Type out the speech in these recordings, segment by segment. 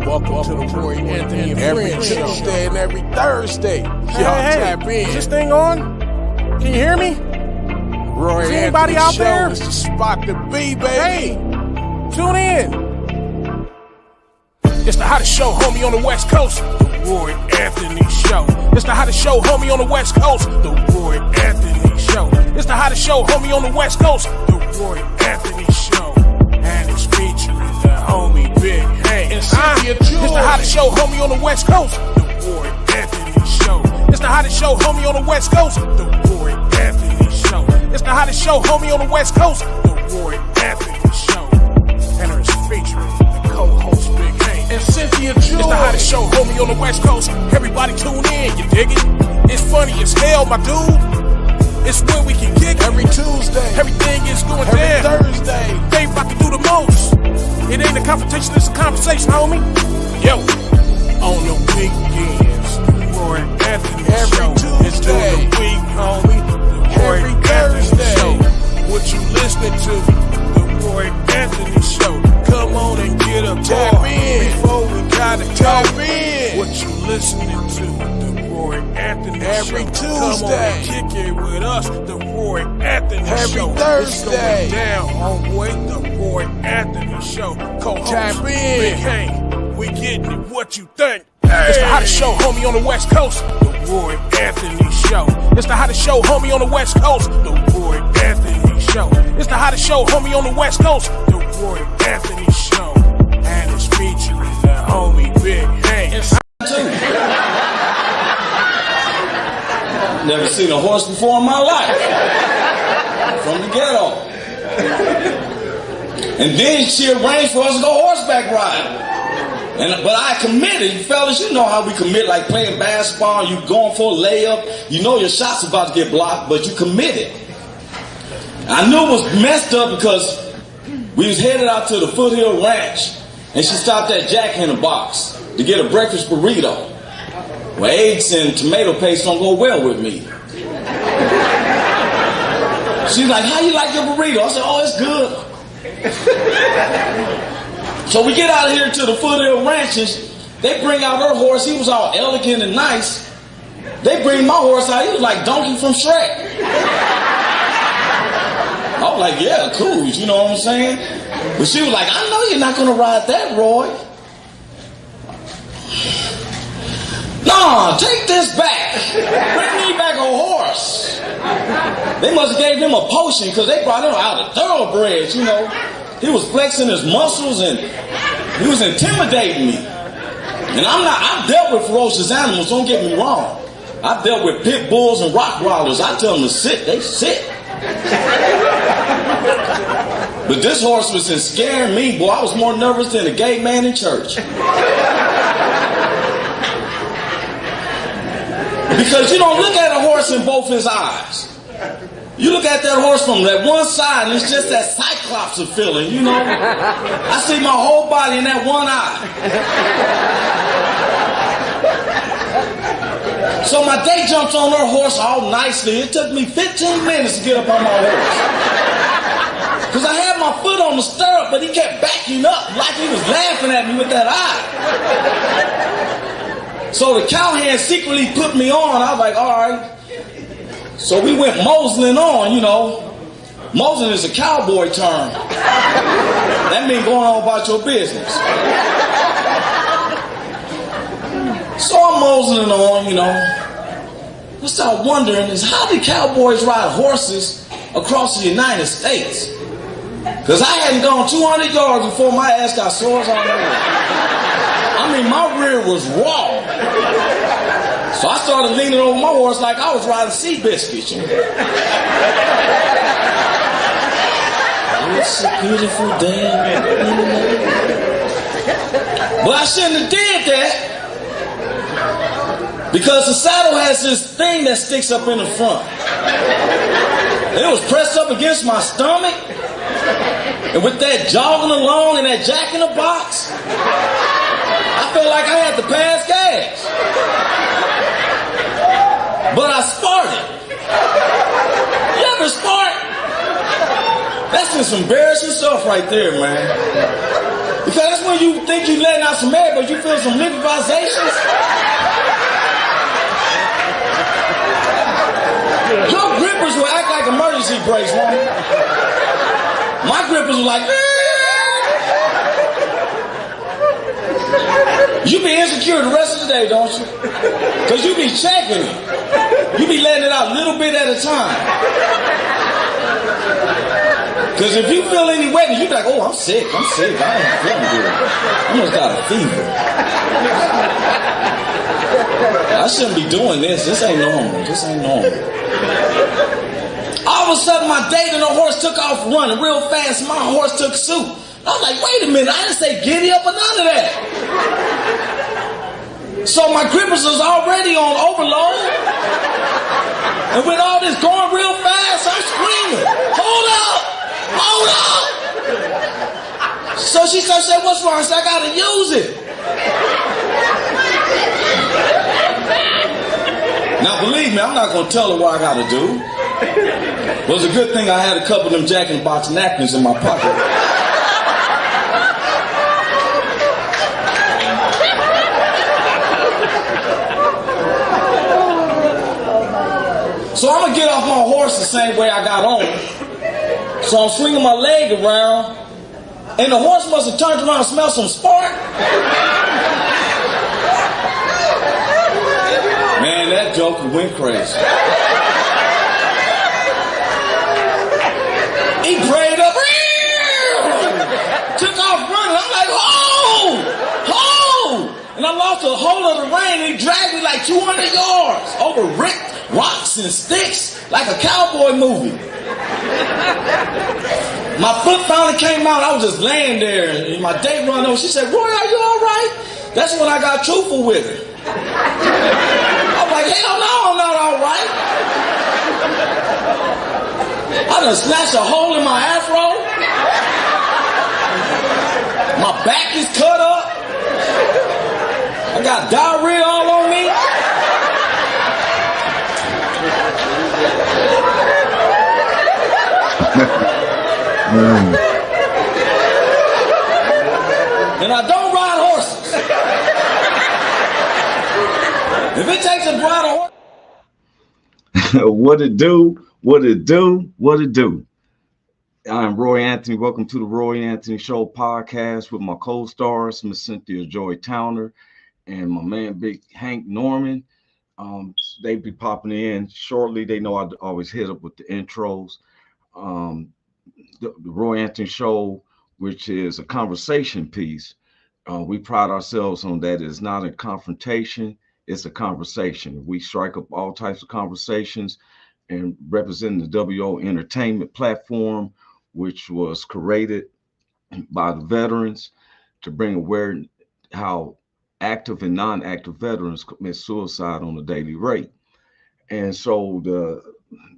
Welcome to the Roy Anthony and Every Friends Tuesday show. and every Thursday. Y'all tap in. Is this thing on? Can you hear me? Roy Is Anthony anybody out show there? is the spot to be, baby. Hey, tune in. It's the hottest show, homie, on the West Coast. The Roy Anthony Show. It's the hottest show, homie, on the West Coast. The Roy Anthony Show. It's the hottest show, homie, on the West Coast. The Roy Anthony Show. And it's featuring the homie Big Hank. And Cynthia. It's the hottest show, homie, on the West Coast. The Roy Anthony Show. It's the hottest show, homie, on the West Coast. The Roy Anthony Show. It's the hottest show, homie, on the West Coast. The Roy Anthony Show. And it's featuring the co-host Big Hank. And Cynthia. It's the hottest show, homie, on the West Coast. Everybody tune in, you dig it? It's funny as hell, my dude. It's when we can kick Every Tuesday. Everything is going Every down. Thursday. They about to do the most. It ain't a confrontation, it's a conversation, homie. Yo, on the weekends, the Roy Anthony Every Show. It's Tuesday. during the week, homie. The Roy Every Anthony Thursday. Show. What you listening to? The Roy Anthony Show. Come on and get a Tap call in. before we gotta Tap go. in. What you listening to? The Roy Anthony Every Show. Come on Tuesday. and kick it with us. The Roy Anthony Every Show. Thursday. It's going down, homeboy. The Roy Anthony Show. Co-host Tap in. Big Hank. We getting it. What you think? It's the hottest show, homie, on the West Coast. The Roy Anthony Show. It's the hottest show, homie, on the West Coast. The Roy Anthony Show. It's the hottest show, homie, on the West Coast. The Roy Anthony Show. And it's featuring the homie Big Hank. Never seen a horse before in my life. From the ghetto. And then she arranged for us to go horseback riding. But I committed, fellas, you know how we commit, like playing basketball, you going for a layup, you know your shot's about to get blocked, but you committed. I knew it was messed up because we was headed out to the Foothill Ranch, and she stopped at Jack in the Box to get a breakfast burrito. Well, eggs and tomato paste don't go well with me. She's like, how you like your burrito? I said, oh, it's good. So we get out of here to the Foothill Ranches. They bring out her horse. He was all elegant and nice. They bring my horse out. He was like Donkey from Shrek. I was like, yeah, cool. You know what I'm saying? But she was like, I know you're not going to ride that, Roy. Nah, take this back. Bring me back a horse. They must have gave him a potion because they brought him out of thoroughbreds, you know. He was flexing his muscles and he was intimidating me. And I've dealt with ferocious animals, don't get me wrong. I've dealt with pit bulls and rottweilers. I tell them to sit, they sit. But this horse was scaring me, boy. I was more nervous than a gay man in church. Because you don't look at a horse in both his eyes. You look at that horse from that one side and it's just that cyclops of feeling, you know. I see my whole body in that one eye. So my day jumps on her horse all nicely. It took me 15 minutes to get up on my horse. Because I had my foot on the stirrup, but he kept backing up like he was laughing at me with that eye. So the cowhand secretly put me on. I was like, all right. So we went moseling on, you know. Moseling is a cowboy term. That means going on about your business. So I'm moseling on, you know. I start wondering is how do cowboys ride horses across the United States? Because I hadn't gone 200 yards before my ass got sores on the rear. I mean, my rear was raw. So I started leaning over my horse like I was riding sea biscuits. You know? It's a beautiful day. But I shouldn't have did that. Because the saddle has this thing that sticks up in the front. It was pressed up against my stomach. And with that jogging along and that Jack in the Box, I felt like I had to pass gas. But I sparted. You ever spart? That's just embarrassing stuff right there, man. Because that's when you think you letting out some air, but you feel some liquefizations. Your grippers will act like emergency brakes, woman. My grippers were like, you be insecure the rest of the day, don't you? Because you be checking it. You be letting it out a little bit at a time. Because if you feel any wetness, you be like, oh, I'm sick. I ain't feeling good. I must got a fever. I shouldn't be doing this. This ain't normal. All of a sudden, my date and the horse took off running real fast. My horse took suit. I was like, wait a minute, I didn't say giddy up or none of that. So my grippers was already on overload. And with all this going real fast, I'm screaming, hold up! So she started saying, what's wrong? I said, I gotta use it. Now believe me, I'm not gonna tell her what I gotta do. It was a good thing I had a couple of them Jack in the Box napkins in my pocket. So I'm gonna get off my horse the same way I got on. So I'm swinging my leg around, and the horse must have turned around and smelled some spark. Man, that joker went crazy. He prayed up, took off running. I'm like, hold! And I lost a hold of the rein, and he dragged me like 200 yards over rocks and sticks, like a cowboy movie. My foot finally came out. I was just laying there, and my date run over. She said, Roy, are you all right? That's when I got truthful with her. I was like, hell no, I'm not all right. I done snatched a hole in my afro. My back is cut up. I got diarrhea all on me. And I don't ride horses. If it takes a ride a horse. What it do? What it do? What it do? I'm Roy Anthony. Welcome to the Roy Anthony Show podcast with my co-stars, Miss Cynthia Joy Towner and my man Big Hank Norman. They be popping in shortly. They know I always hit up with the intros. The Roy Anthony Show, which is a conversation piece. We pride ourselves on that. It's not a confrontation. It's a conversation. We strike up all types of conversations and representing the WO Entertainment platform, which was created by the veterans to bring awareness how active and non-active veterans commit suicide on a daily rate. And so the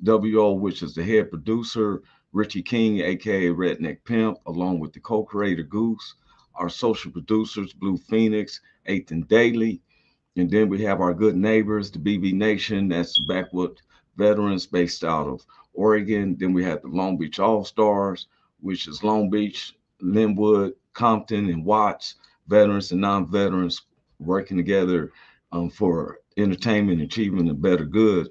WO, which is the head producer, Richie King, aka Redneck Pimp, along with the co-creator Goose, our social producers, Blue Phoenix, Ethan Daly, and then we have our good neighbors, the BB Nation, that's the Backwood veterans based out of Oregon. Then we have the Long Beach All-Stars, which is Long Beach, Linwood, Compton, and Watts, veterans and non-veterans working together for entertainment, achievement, and better good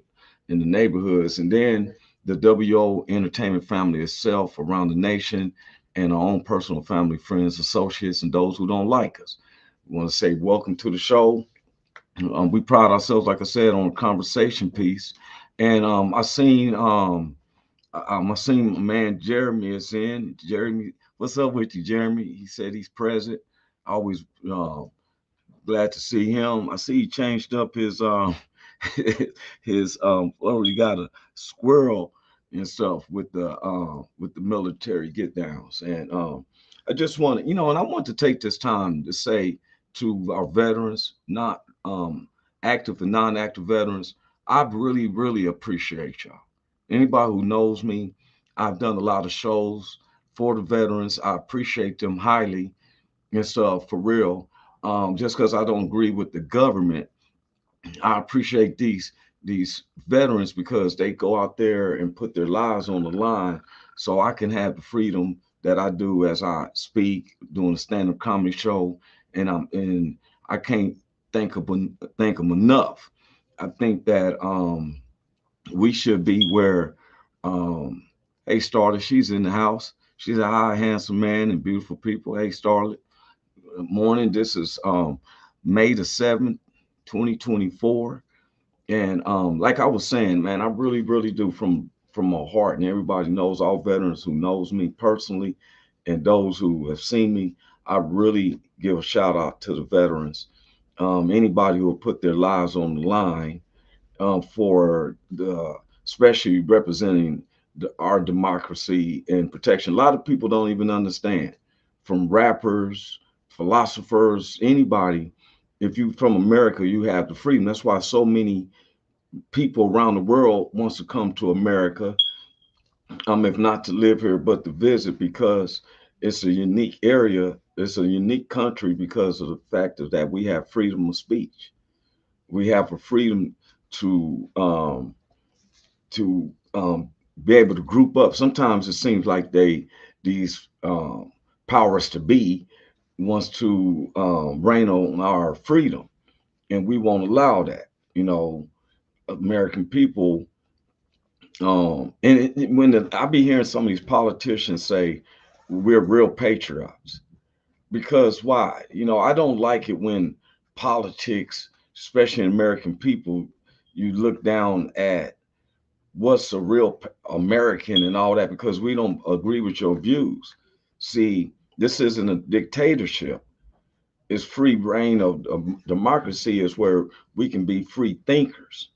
in the neighborhoods. And then the WO Entertainment family itself around the nation and our own personal family, friends, associates, and those who don't like us. We want to say welcome to the show. We pride ourselves, like I said, on a conversation piece. And I seen my man Jeremy is in. Jeremy, what's up with you, Jeremy? He said he's present. Always glad to see him. I see he changed up his his well, he got a squirrel and stuff with the military get downs. And I just want to, and I want to take this time to say to our veterans, not active and non-active veterans, I really, really appreciate y'all. Anybody who knows me, I've done a lot of shows for the veterans. I appreciate them highly and stuff, for real. Just because I don't agree with the government, I appreciate these veterans because they go out there and put their lives on the line so I can have the freedom that I do as I speak, doing a stand-up comedy show, and I can't think of enough. I think that we should be where um hey Starlet, she's in the house. She's a high, handsome man and beautiful people. Hey Starlet, morning. This is May the 7th, 2024. And like I was saying, man, I really, really do from my heart, and everybody knows, all veterans who knows me personally and those who have seen me, I really give a shout out to the veterans. Anybody who will put their lives on the line for the, especially representing our democracy and protection. A lot of people don't even understand, from rappers, philosophers, anybody. If you from America, you have the freedom. That's why so many people around the world wants to come to America, if not to live here, but to visit, because it's a unique area. It's a unique country because of the fact of that we have freedom of speech. We have a freedom to to be able to group up. Sometimes it seems like these powers to be wants to reign on our freedom, and we won't allow that. You know, American people. I be hearing some of these politicians say we're real patriots, because why? You know, I don't like it when politics, especially in American people, you look down at what's a real American and all that, because we don't agree with your views. See, this isn't a dictatorship. It's free reign of democracy is where we can be free thinkers.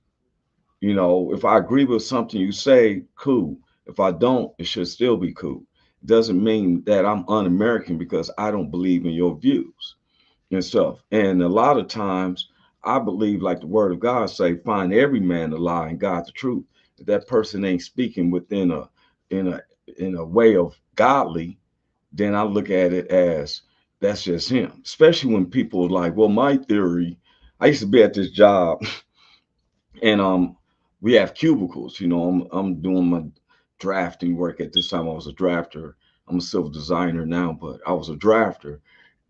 You know, if I agree with something you say, cool. If I don't, it should still be cool. It doesn't mean that I'm un-American because I don't believe in your views and stuff. And a lot of times I believe, like the word of God say, find every man a lie and God the truth. If that person ain't speaking within in a in a way of godly, then I look at it as that's just him. Especially when people are like, well, my theory, I used to be at this job and we have cubicles. You know, I'm doing my drafting work. At this time I was a drafter. I'm a civil designer now, but I was a drafter.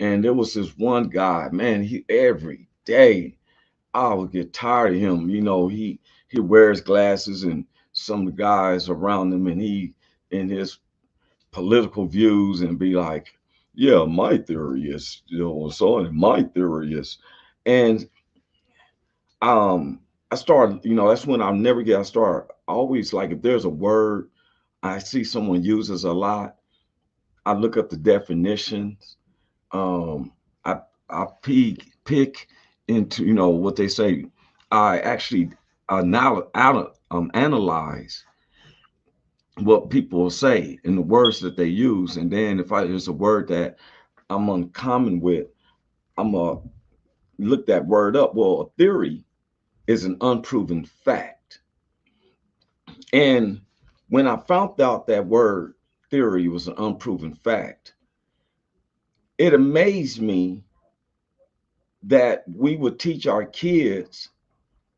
And there was this one guy, man, he every day I would get tired of him. You know, he wears glasses, and some of the guys around him, and he in his political views and be like, yeah, my theory is, you know, so and my theory is. And um I started, you know, that's when I'll never get, I start always like, if there's a word I see someone uses a lot, I look up the definitions. um I I pick into, you know, what they say. I actually analyze what people say and the words that they use, and then if there's a word that I'm uncommon with, I'm gonna look that word up. Well, a theory is an unproven fact. And when I found out that word theory was an unproven fact, it amazed me that we would teach our kids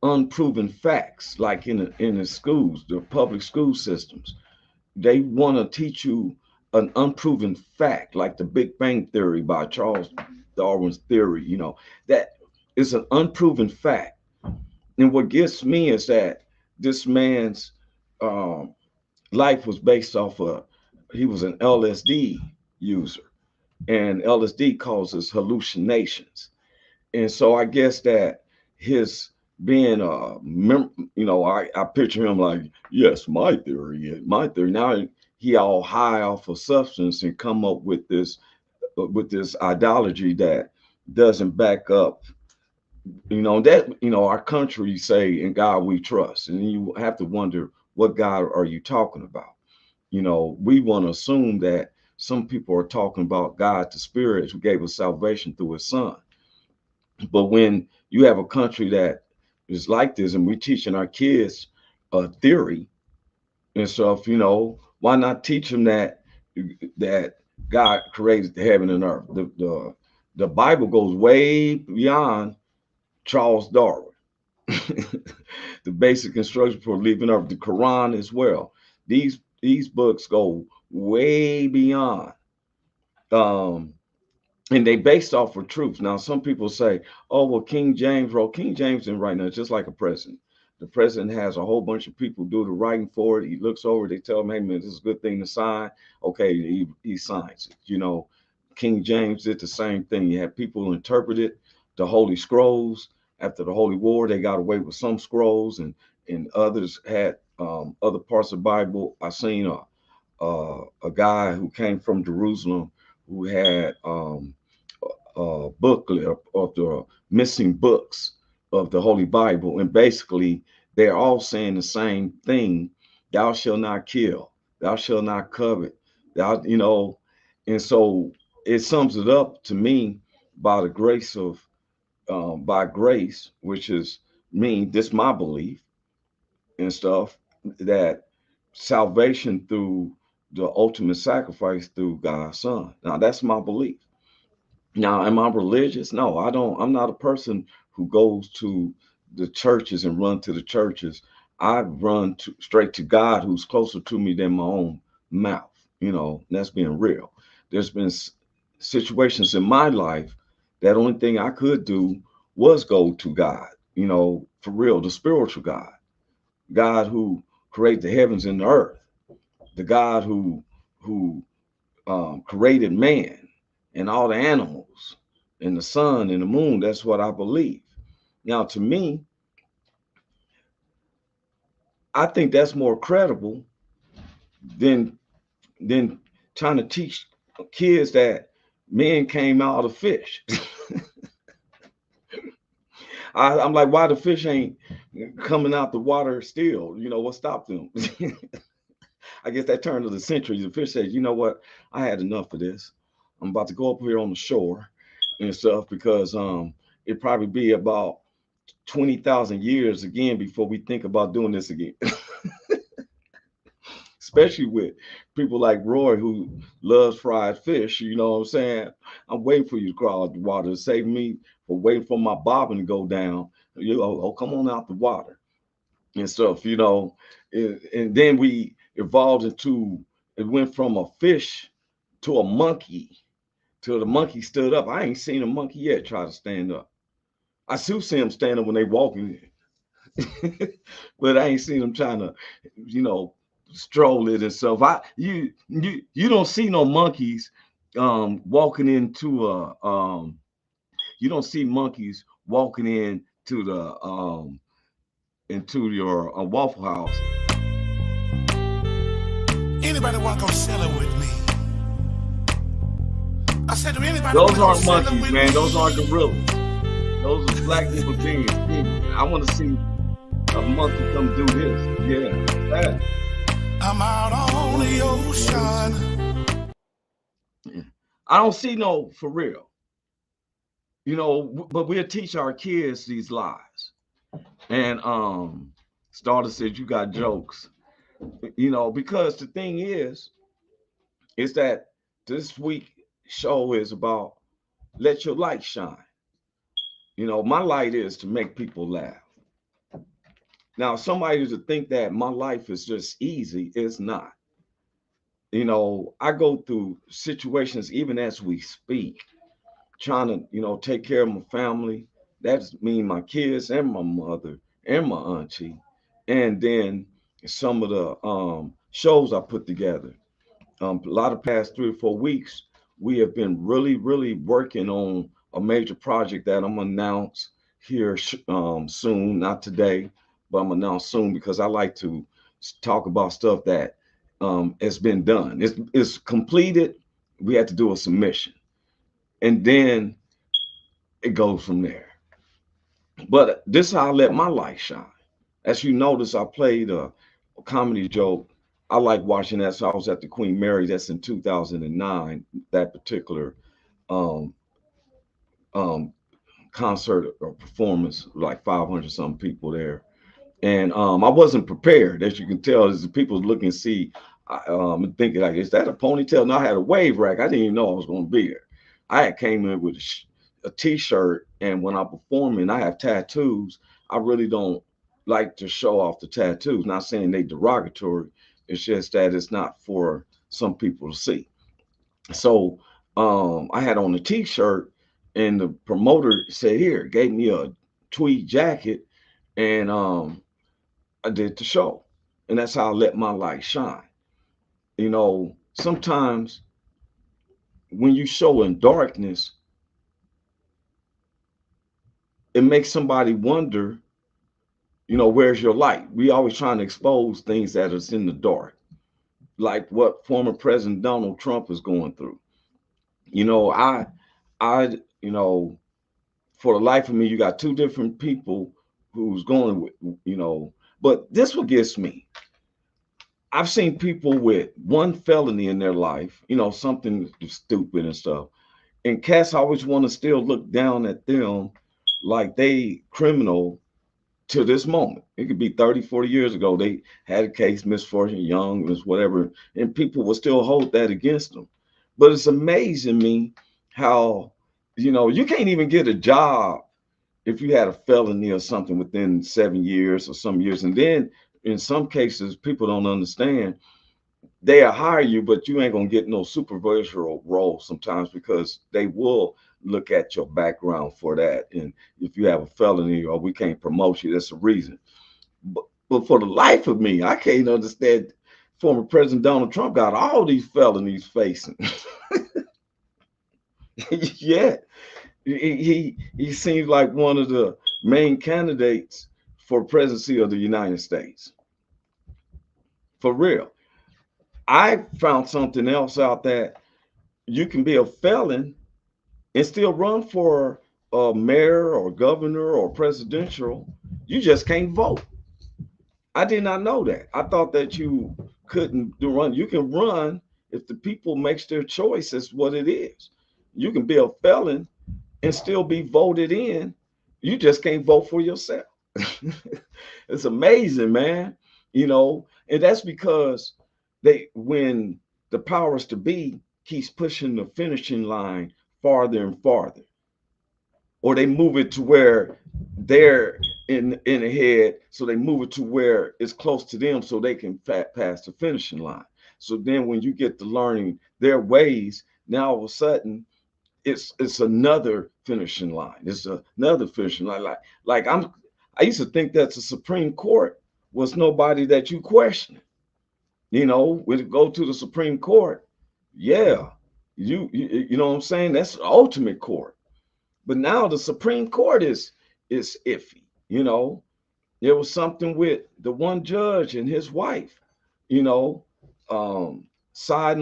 unproven facts, like in the schools, the public school systems. They want to teach you an unproven fact, like the Big Bang Theory by Charles Darwin's theory. You know, that is an unproven fact. And what gets me is that this man's um, life was based off of, he was an LSD user, and LSD causes hallucinations. And so I guess that his being you know, I picture him like, yes, my theory. Now he all high off of substance and come up with this ideology that doesn't back up, you know, that, you know, our country say in God we trust, and you have to wonder, what God are you talking about? You know, we want to assume that some people are talking about God the Spirit who gave us salvation through his son. But when you have a country that is like this, and we're teaching our kids a theory and stuff, you know, why not teach them that God created the heaven and earth? The Bible goes way beyond Charles Darwin. The basic instruction for leaving earth, the Quran as well. These books go way beyond. Um, and they based off of truth. Now, some people say, "Oh, well, King James wrote." King James didn't write nothing, just like a president. The president has a whole bunch of people do the writing for it. He looks over, they tell him, "Hey, man, this is a good thing to sign." Okay, he signs it. King James did the same thing. You had people interpret it, the Holy Scrolls. After the Holy War, they got away with some scrolls, and others had other parts of the Bible. I seen a guy who came from Jerusalem who had a booklet of the missing books of the Holy Bible, and basically they're all saying the same thing: "Thou shalt not kill, thou shalt not covet, thou." And so it sums it up to me by the grace of by grace, which is me. This my belief and stuff, that salvation through the ultimate sacrifice through God's Son. Now that's my belief. Now, am I religious? No, I don't. I'm not a person who goes to the churches and run to the churches. I run straight to God, who's closer to me than my own mouth. That's being real. There's been situations in my life that only thing I could do was go to God. For real, the spiritual God, God who created the heavens and the earth, the God who created man and all the animals and the sun and the moon. That's what I believe. Now, to me, I think that's more credible than than trying to teach kids that men came out of fish. I'm like, why the fish ain't coming out the water still? What stopped them? I guess that turn of the century, the fish said, "You know what? I had enough of this. I'm about to go up here on the shore and stuff, because it probably be about 20,000 years again before we think about doing this again." Especially with people like Roy, who loves fried fish. You know what I'm saying? I'm waiting for you to crawl out the water to save me for waiting for my bobbin to go down. Come on out the water and stuff. And then we evolved into, it went from a fish to a monkey till the monkey stood up. I ain't seen a monkey yet try to stand up. I still see them stand up when they walking, but I ain't seen them trying to, stroll it and stuff. You don't see no monkeys walking into you don't see monkeys walking into the into your Waffle House. Anybody want to go sailing with me? I said, anybody Those wanna aren't go sailing monkeys, with man. me? Those aren't gorillas. Those are black human beings. I want to see a monkey come do this. Yeah, that. I'm out on the ocean. I don't see no, for real. But we'll teach our kids these lies. And Starter said, "You got jokes." Because the thing is that this week show is about let your light shine. My light is to make people laugh. Now, somebody to think that my life is just easy, it's not. I go through situations even as we speak, trying to, take care of my family. That's me, my kids, and my mother, and my auntie. And then some of the shows I put together. A lot of past 3 or 4 weeks, we have been really, really working on a major project that I'm gonna announce here soon. Not today, but I'm gonna announce soon, because I like to talk about stuff that has been done. It's completed. We had to do a submission, and then it goes from there. But this is how I let my light shine. As you notice, I played a comedy joke. I like watching that. So I was at the Queen Mary. That's in 2009. That particular um, um, concert or performance, like 500 some people there. And I wasn't prepared, as you can tell, as the people looking see, thinking like, is that a ponytail? No, I had a wave rack. I didn't even know I was going to be there. I had came in with a t-shirt, and when I perform and I have tattoos, I really don't like to show off the tattoos. Not saying they derogatory. It's just that it's not for some people to see. So I had on a t-shirt, and the promoter said, here, gave me a tweed jacket, and I did the show. And that's how I let my light shine. Sometimes when you show in darkness, it makes somebody wonder, where's your light? We always trying to expose things that is in the dark, like what former President Donald Trump is going through. I, for the life of me, you got two different people who's going with, but this what gets me. I've seen people with one felony in their life, something stupid and stuff. And cats always want to still look down at them like they criminal to this moment. It could be 30, 40 years ago. They had a case, misfortune, young, was whatever, and people will still hold that against them. But it's amazing me how, you can't even get a job if you had a felony or something within 7 years or some years. And then in some cases, people don't understand. They'll hire you, but you ain't gonna get no supervisory role sometimes because they will look at your background for that. And if you have a felony or we can't promote you, that's the reason. But for the life of me, I can't understand. Former President Donald Trump got all these felonies facing. Yeah, he seems like one of the main candidates for presidency of the United States. For real. I found something else out that you can be a felon and still run for a mayor or governor or presidential. You just can't vote. I did not know that. I thought that you couldn't do run. You can run if the people makes their choice. Is what it is. You can be a felon and still be voted in. You just can't vote for yourself. It's amazing, man. And that's because when the powers to be keeps pushing the finishing line farther and farther, or they move it to where they're in ahead, so they move it to where it's close to them so they can pass the finishing line. So then when you get to learning their ways, now all of a sudden it's another finishing line. It's another finishing line. I used to think that the Supreme Court was nobody that you question. When it go to the Supreme Court, yeah, you know what I'm saying? That's the ultimate court. But now the Supreme Court is iffy. There was something with the one judge and his wife, siding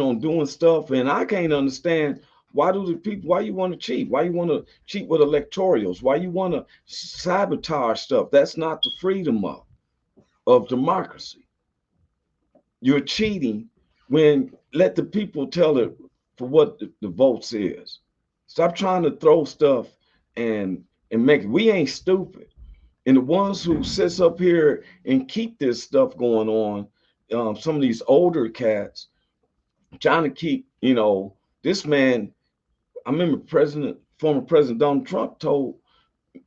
on doing stuff, and I can't understand why you want to cheat? Why you want to cheat with electorals? Why you want to sabotage stuff? That's not the freedom of democracy. You're cheating when let the people tell it for what the votes is. Stop trying to throw stuff and make it. We ain't stupid. And the ones who sits up here and keep this stuff going on, some of these older cats trying to keep, this man. I remember former President Donald Trump told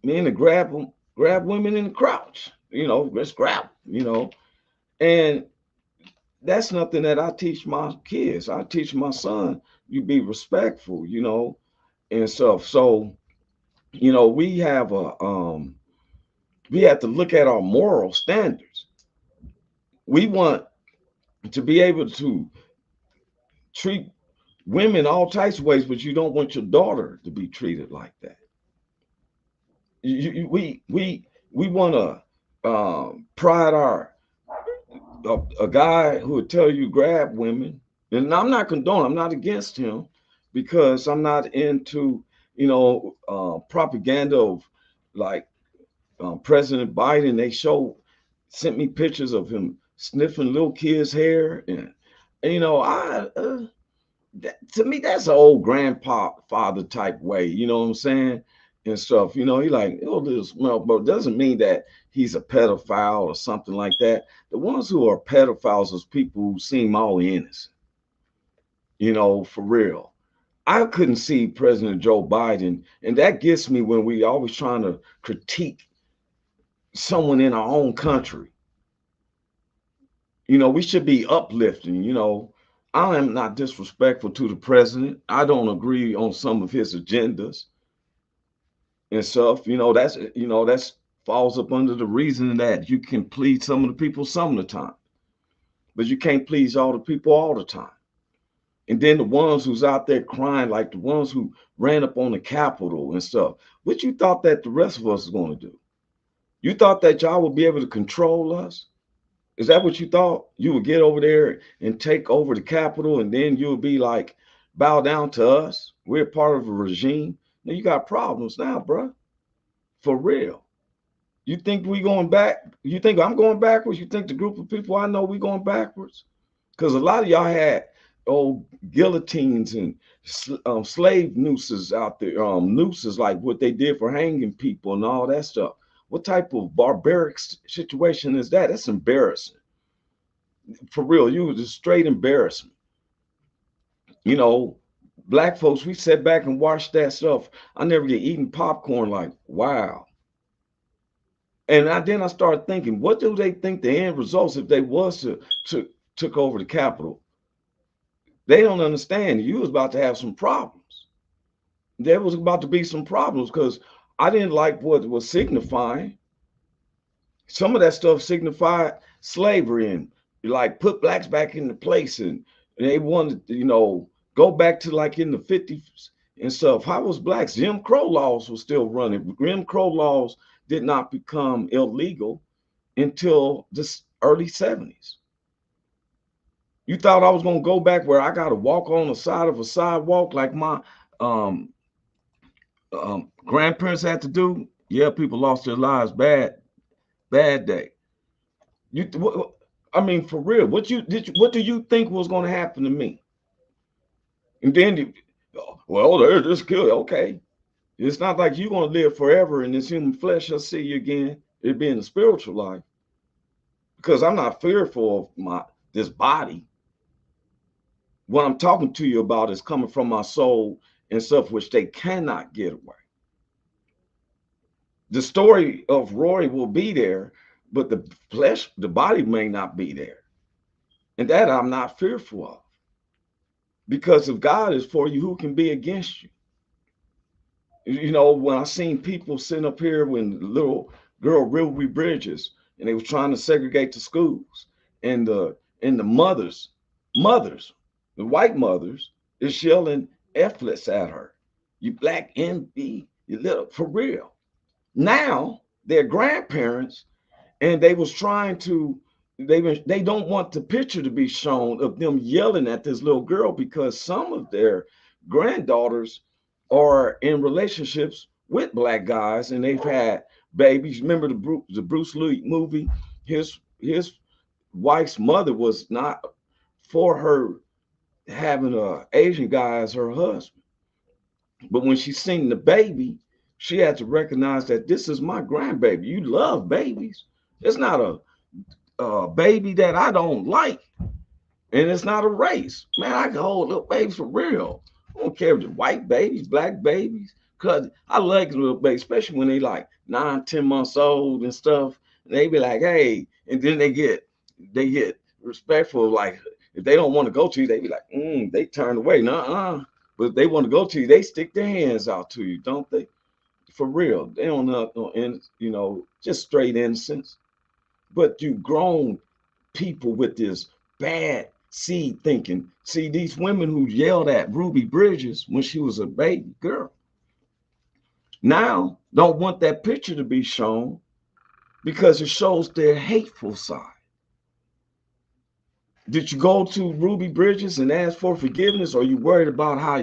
men to grab women in the crouch, just grab, and that's nothing that I teach my kids. I teach my son, you be respectful, and stuff. So, we have we have to look at our moral standards. We want to be able to treat women all types of ways, but you don't want your daughter to be treated like that. We want to pride our a guy who would tell you grab women, and I'm not condoning. I'm not against him because I'm not into propaganda of like President Biden. They sent me pictures of him sniffing little kids' hair, and to me, that's an old grandpa father type way, you know what I'm saying? And stuff, he like, oh, this smell, but doesn't mean that he's a pedophile or something like that. The ones who are pedophiles is people who seem all innocent, for real. I couldn't see President Joe Biden, and that gets me when we always trying to critique someone in our own country. We should be uplifting, I am not disrespectful to the president. I don't agree on some of his agendas and stuff. That's falls up under the reason that you can please some of the people some of the time, but you can't please all the people all the time. And then the ones who's out there crying, like the ones who ran up on the Capitol and stuff, what you thought that the rest of us was going to do? You thought that y'all would be able to control us? Is that what you thought? You would get over there and take over the Capitol, and then you would be like, bow down to us? We're part of a regime. Now you got problems now, bro. For real. You think we going back? You think I'm going backwards? You think the group of people I know we going backwards? Because a lot of y'all had old guillotines and slave nooses out there, nooses like what they did for hanging people and all that stuff. What type of barbaric situation is that? That's embarrassing. For real, you was a straight embarrassment. You know, black folks, we sat back and watched that stuff. I never get eating popcorn like, wow. And then I started thinking, what do they think the end results if they was to took over the Capitol? They don't understand. You was about to have some problems. There was about to be some problems because I didn't like what it was signifying. Some of that stuff signified slavery and like put blacks back into place, and they wanted to, go back to like in the 50s and stuff. How was blacks? Jim Crow laws were still running. Jim Crow laws did not become illegal until the early 70s. You thought I was going to go back where I got to walk on the side of a sidewalk like my grandparents had to do? Yeah, people lost their lives. Bad day. I mean, for real, what do you think was going to happen to me? And then, well, they're just good. Okay. It's not like you're going to live forever in this human flesh. I'll see you again. It being a spiritual life. Because I'm not fearful of this body. What I'm talking to you about is coming from my soul and stuff which they cannot get away. The story of Roy will be there, but the flesh, the body may not be there. And that I'm not fearful of. Because if God is for you, who can be against you? When I seen people sitting up here when the little girl Ruby Bridges, and they were trying to segregate the schools, and the mothers, the white mothers, is yelling F-lets at her. You black envy, you little, for real. Now they're grandparents, and they was trying to, they don't want the picture to be shown of them yelling at this little girl because some of their granddaughters are in relationships with black guys, and they've had babies. Remember the Bruce Lee movie? His wife's mother was not for her having a Asian guy as her husband, but when she seen the baby, she had to recognize that this is my grandbaby. You love babies. It's not a baby that I don't like, and it's not a race. Man, I can hold little babies for real. I don't care if it's white babies, black babies, because I like little babies, especially when they like 9, 10 months old and stuff. And they be like, hey, and then they get respectful. Like if they don't want to go to you, they be like, they turn away. Nuh-uh. But if they want to go to you, they stick their hands out to you, don't they? For real. They don't know, and just straight innocence. But you grown people with this bad seed thinking. See, these women who yelled at Ruby Bridges when she was a baby girl now don't want that picture to be shown because it shows their hateful side. Did you go to Ruby Bridges and ask for forgiveness, or are you worried about how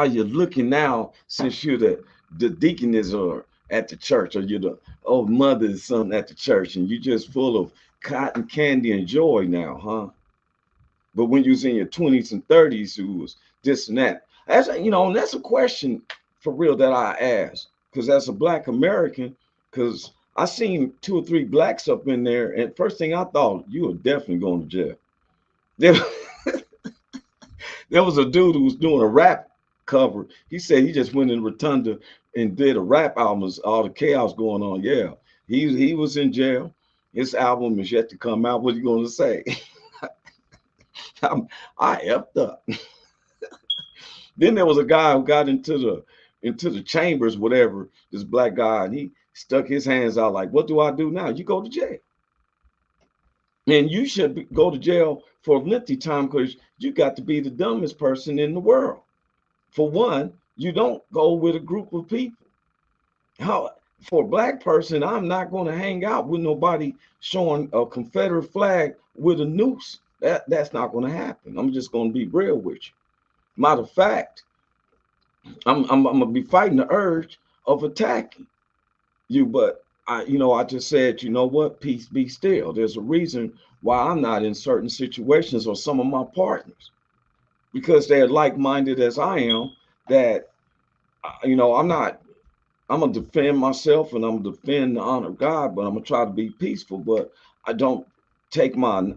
you're looking now since you're the deaconess or at the church, or you're the old mother or something at the church, and you're just full of cotton candy and joy now, huh? But when you was in your 20s and 30s, who was this and that. And that's a question for real that I ask, because as a black American, because I seen 2 or 3 blacks up in there, and first thing I thought, you were definitely going to jail. There was a dude who was doing a rap cover. He said he just went in Rotunda and did a rap album, all the chaos going on. Yeah, he was in jail. His album is yet to come out. What are you going to say? I effed up. Then there was a guy who got into the chambers, whatever, this black guy, and he stuck his hands out like, what do I do now? You go to jail. And you should go to jail for a lengthy time because you got to be the dumbest person in the world. For one, you don't go with a group of people. How for a black person, I'm not going to hang out with nobody showing a Confederate flag with a noose. That's not going to happen. I'm just going to be real with you. Matter of fact, I'm gonna be fighting the urge of attacking you, but I just said, you know what, peace be still. There's a reason why I'm not in certain situations or some of my partners because they're like-minded as I am. That I'm not. I'm gonna defend myself and I'm gonna defend the honor of God, but I'm gonna try to be peaceful. But I don't take my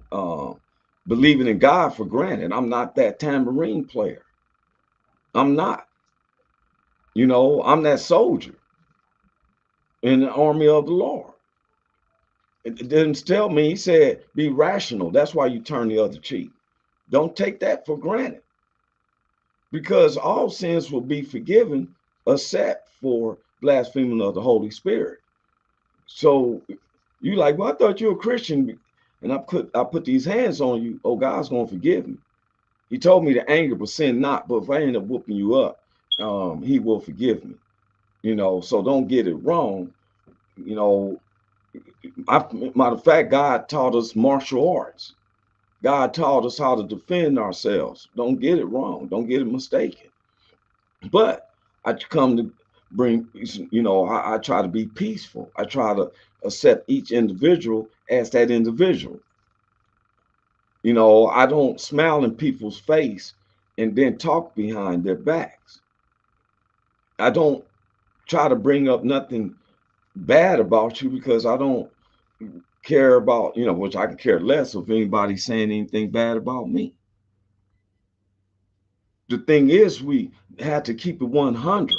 believing in God for granted. I'm not that tambourine player. I'm not. I'm that soldier in the army of the Lord. It didn't tell me, he said, be rational. That's why you turn the other cheek. Don't take that for granted because all sins will be forgiven except for blaspheming of the Holy Spirit. So you like, well, I thought you were a Christian and I put these hands on you. Oh, God's going to forgive me. He told me to anger, but sin not. But if I end up whooping you up, he will forgive me. So don't get it wrong. Matter of fact, God taught us martial arts. God taught us how to defend ourselves. Don't get it wrong. Don't get it mistaken. But I come to bring, I try to be peaceful. I try to accept each individual as that individual. I don't smile in people's face and then talk behind their backs. I don't try to bring up nothing bad about you because I don't care about, which I can care less if anybody's saying anything bad about me. The thing is, we had to keep it 100.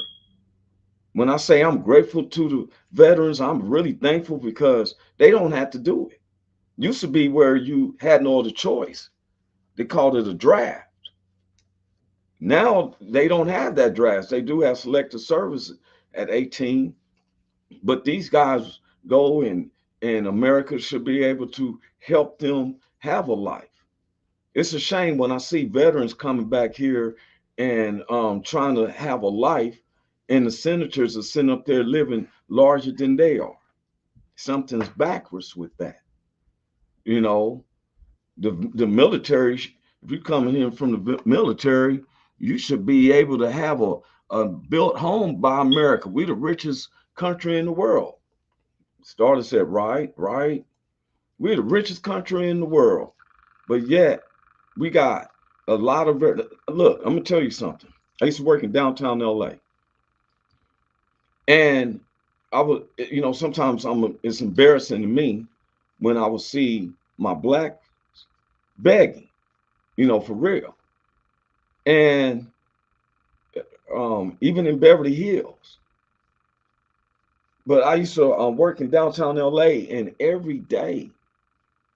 When I say I'm grateful to the veterans, I'm really thankful because they don't have to do it. Used to be where you had no other choice. They called it a draft. Now they don't have that draft. They do have selective service at 18, but these guys go and America should be able to help them have a life. It's a shame when I see veterans coming back here and trying to have a life, and the senators are sitting up there living larger than they are. Something's backwards with that. The military, if you're coming in from the military, you should be able to have a built home by America. We're the richest country in the world. Starter said, right. We're the richest country in the world. But yet, we got a lot of, look, I'm going to tell you something. I used to work in downtown LA. And I would, sometimes it's embarrassing to me when I would see my black begging, for real. And even in Beverly Hills. But I used to work in downtown LA, and every day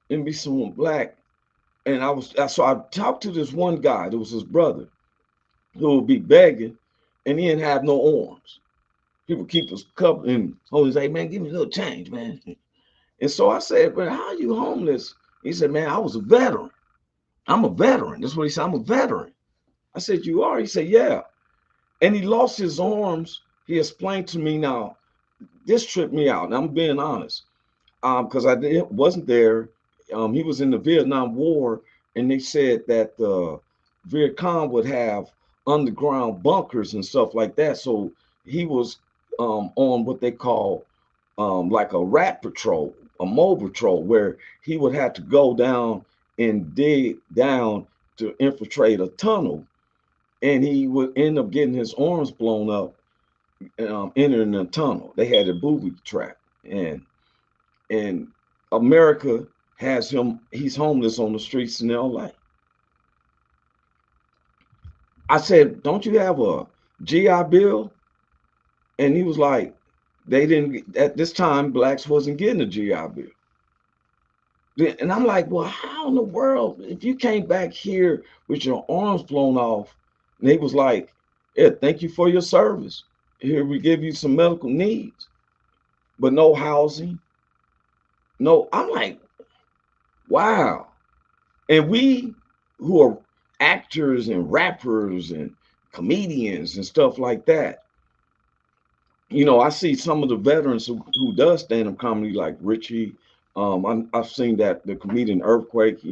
there'd be someone black. And so I talked to this one guy, there was his brother, who would be begging, and he didn't have no arms. He would keep his cup and hold say, man, give me a little change, man. And so I said, but how are you homeless? He said, man, I was a veteran. I'm a veteran. That's what he said, I'm a veteran. I said, you are? He said, yeah. And he lost his arms. He explained to me now, this tripped me out. And I'm being honest, because I wasn't there. He was in the Vietnam War, and they said that the Viet Cong would have underground bunkers and stuff like that. So he was on what they call like a rat patrol, a mole patrol, where he would have to go down and dig down to infiltrate a tunnel. And he would end up getting his arms blown up, entering the tunnel. They had a booby trap, and America has him. He's homeless on the streets in LA. I said, don't you have a GI Bill? And he was like, they didn't, at this time, blacks wasn't getting a GI Bill. And I'm like, well, how in the world, if you came back here with your arms blown off, and they was like, yeah, thank you for your service. Here we give you some medical needs, but no housing. No, I'm like, wow. And we who are actors and rappers and comedians and stuff like that, I see some of the veterans who does stand-up comedy, like Richie. I've seen that the comedian Earthquake,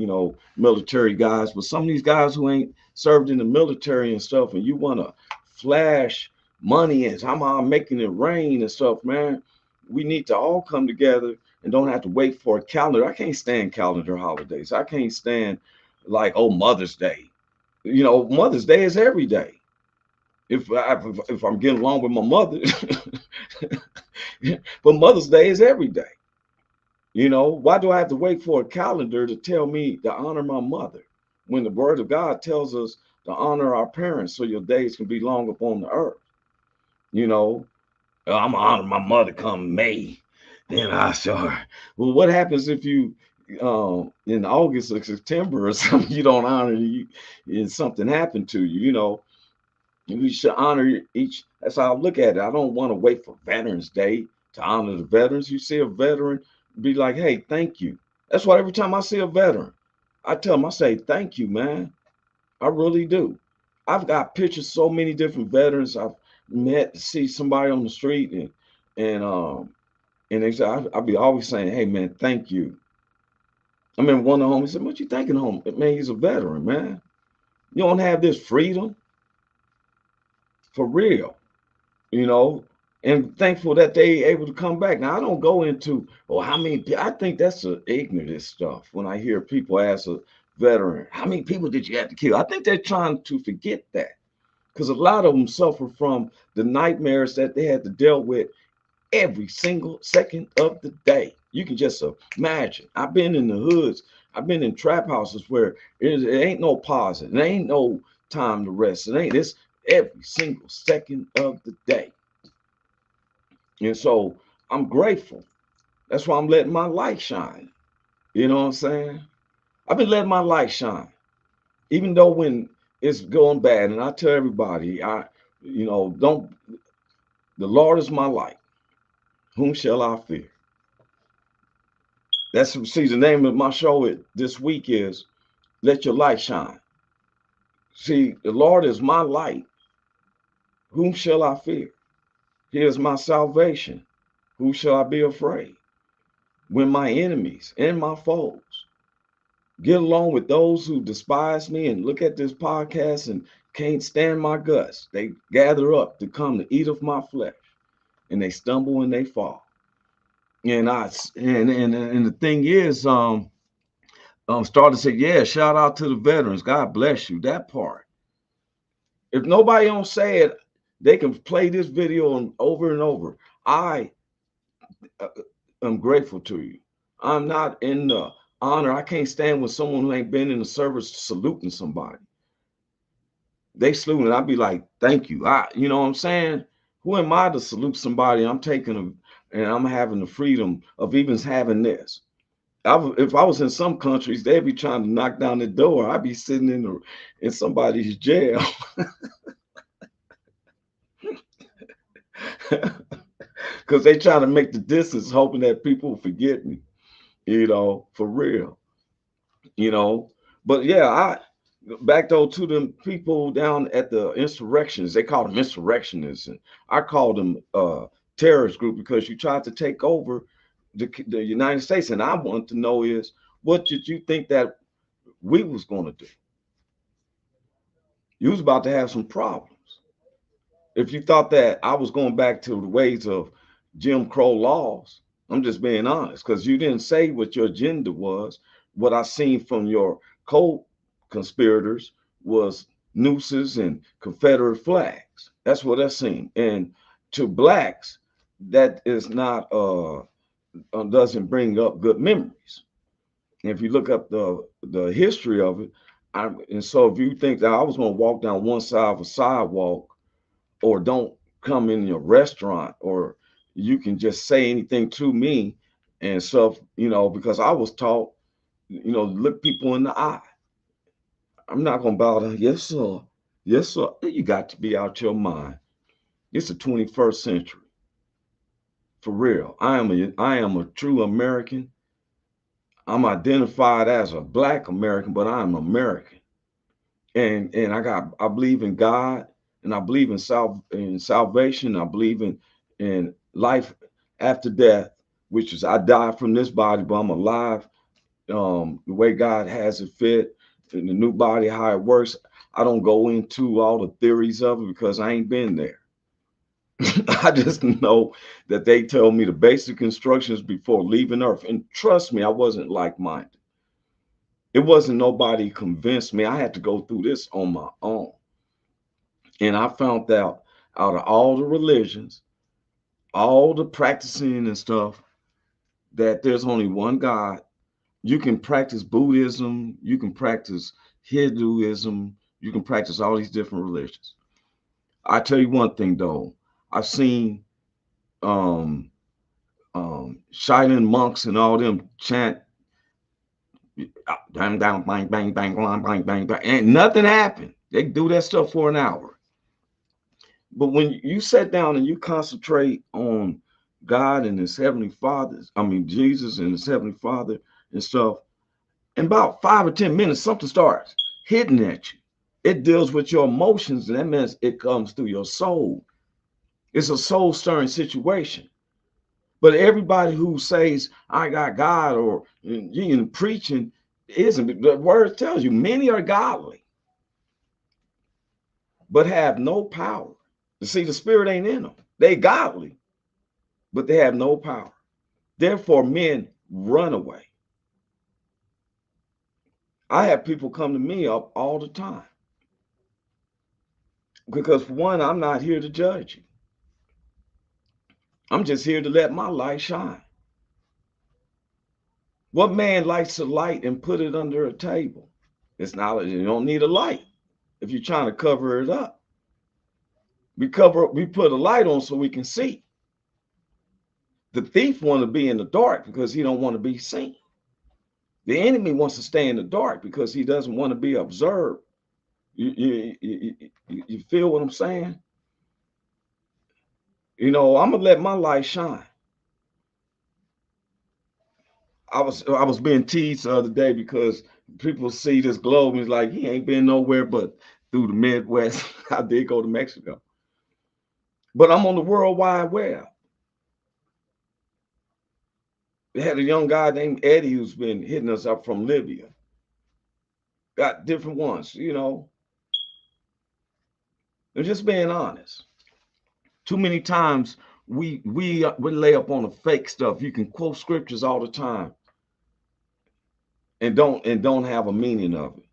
military guys, but some of these guys who ain't served in the military and stuff, and you want to flash money and I'm making it rain and stuff, man. We need to all come together and don't have to wait for a calendar. I can't stand calendar holidays. I can't stand like, oh, Mother's Day. Mother's Day is every day. If I'm getting along with my mother, but Mother's Day is every day. Why do I have to wait for a calendar to tell me to honor my mother when the word of God tells us to honor our parents so your days can be long upon the earth? I'm gonna honor my mother come May. Then I saw her. Well, what happens if you in August or September or something you don't honor you and something happened to you? We should honor each. That's how I look at it. I don't want to wait for Veterans Day to honor the veterans. You see a veteran, be like, hey, thank you. That's why every time I see a veteran, I tell them, I say, thank you, man. I really do. I've got pictures, so many different veterans I've met to see somebody on the street and they say, I'll be always saying, hey, man, thank you. I remember one of the homies said, what you thinking, homie? Man, he's a veteran, man. You don't have this freedom. For real, and thankful that they able to come back. Now I don't go into how many. I think that's ignorant stuff when I hear people ask a veteran, how many people did you have to kill? I think they're trying to forget that because a lot of them suffer from the nightmares that they had to deal with every single second of the day. You can just imagine. I've been in the hoods. I've been in trap houses where it ain't no pausing. There ain't no time to rest. It ain't this. Every single second of the day. And so I'm grateful. That's why I'm letting my light shine. You know what I'm saying? I've been letting my light shine. Even though when it's going bad, and I tell everybody, the Lord is my light. Whom shall I fear? See, the name of my show this week is Let Your Light Shine. See, the Lord is my light. Whom shall I fear? He is my salvation. Who shall I be afraid? When my enemies and my foes get along with those who despise me and look at this podcast and can't stand my guts, they gather up to come to eat of my flesh, and they stumble and they fall. And the thing is, started to say, yeah, shout out to the veterans. God bless you. That part. If nobody don't say it, they can play this video over and over. I am grateful to you. I'm not in the honor. I can't stand when someone who ain't been in the service saluting somebody. They salute and I'd be like, thank you. You know what I'm saying? Who am I to salute somebody? I'm taking them and I'm having the freedom of even having this. If I was in some countries, they'd be trying to knock down the door. I'd be sitting in somebody's jail. Because they trying to make the distance, hoping that people forget me, for real, But yeah, back though to them people down at the insurrections, they call them insurrectionists, and I call them terrorist group because you tried to take over the United States. And I want to know is, what did you think that we was going to do? You was about to have some problems. If you thought that I was going back to the ways of Jim Crow laws, I'm just being honest, because you didn't say what your agenda was. What I seen from your co-conspirators was nooses and Confederate flags. That's what I seen. And to blacks, that is not doesn't bring up good memories. And if you look up the history of it, and so if you think that I was going to walk down one side of a sidewalk, or don't come in your restaurant, or you can just say anything to me and stuff, because I was taught look people in the eye. I'm not gonna bow down. Yes, sir. Yes, sir. You got to be out your mind. It's the 21st century. For real. I am a true American. I'm identified as a black American, but I'm American. And I believe in God, and I believe in salvation. I believe in life after death, which is I die from this body, but I'm alive the way God has it fit in the new body, how it works. I don't go into all the theories of it because I ain't been there. I just know that they tell me the basic instructions before leaving Earth. And trust me, I wasn't like-minded. It wasn't nobody convinced me. I had to go through this on my own. And I found out of all the religions, all the practicing and stuff, that there's only one God. You can practice Buddhism, you can practice Hinduism, you can practice all these different religions. I tell you one thing though, I've seen Shaolin monks and all them chant bang bang bang bang bang bang bang bang bang, and nothing happened. They do that stuff for an hour. But when you sit down and you concentrate on God and His Heavenly Father, I mean Jesus and His Heavenly Father and stuff, in about 5 or 10 minutes, something starts hitting at you. It deals with your emotions, and that means it comes through your soul. It's a soul stirring situation. But everybody who says I got God or you preaching isn't. The word tells you many are godly, but have no power. You see, the spirit ain't in them. They godly, but they have no power. Therefore, men run away. I have people come to me up all the time because, for one, I'm not here to judge you. I'm just here to let my light shine. What man lights a light and put it under a table? It's not, you don't need a light if you're trying to cover it up. We put a light on so we can see. The thief wants to be in the dark because he don't want to be seen. The enemy wants to stay in the dark because he doesn't want to be observed. You feel what I'm saying? I'm gonna let my light shine. I was being teased the other day because people see this globe and it's like he ain't been nowhere but through the Midwest. I did go to Mexico, but I'm on the World Wide Web. They had a young guy named Eddie who's been hitting us up from Libya. Got different ones, and just being honest. Too many times we lay up on the fake stuff. You can quote scriptures all the time and don't have a meaning of it.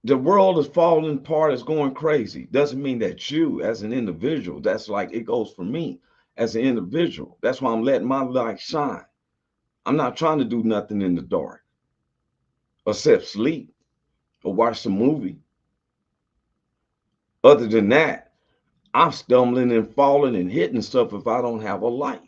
The world is falling apart, it's going crazy. Doesn't mean that you as an individual, that's like it goes for me as an individual. That's why I'm letting my light shine. I'm not trying to do nothing in the dark except sleep or watch some movie. Other than that, I'm stumbling and falling and hitting stuff if I don't have a light.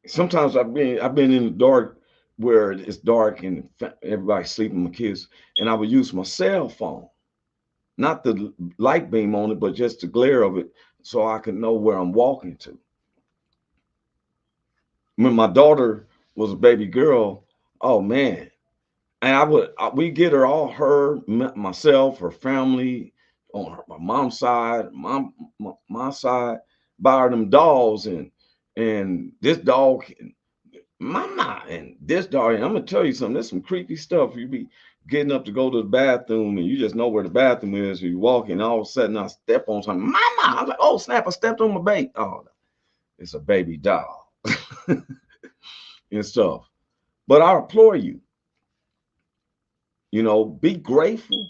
Sometimes I've been in the dark where it's dark and everybody's sleeping, my kids, and I would use my cell phone, not the light beam on it, but just the glare of it, so I could know where I'm walking to. When my daughter was a baby girl, oh man, and we get her, myself, her family, on my mom's side, my side, buy her them dolls, and this dog, mama, and this dog. And I'm gonna tell you something. There's some creepy stuff. You be getting up to go to the bathroom, and you just know where the bathroom is. You walk, and all of a sudden I step on something. Mama, I was like, oh snap! I stepped on my baby. Oh, it's a baby doll and stuff. But I implore you, be grateful.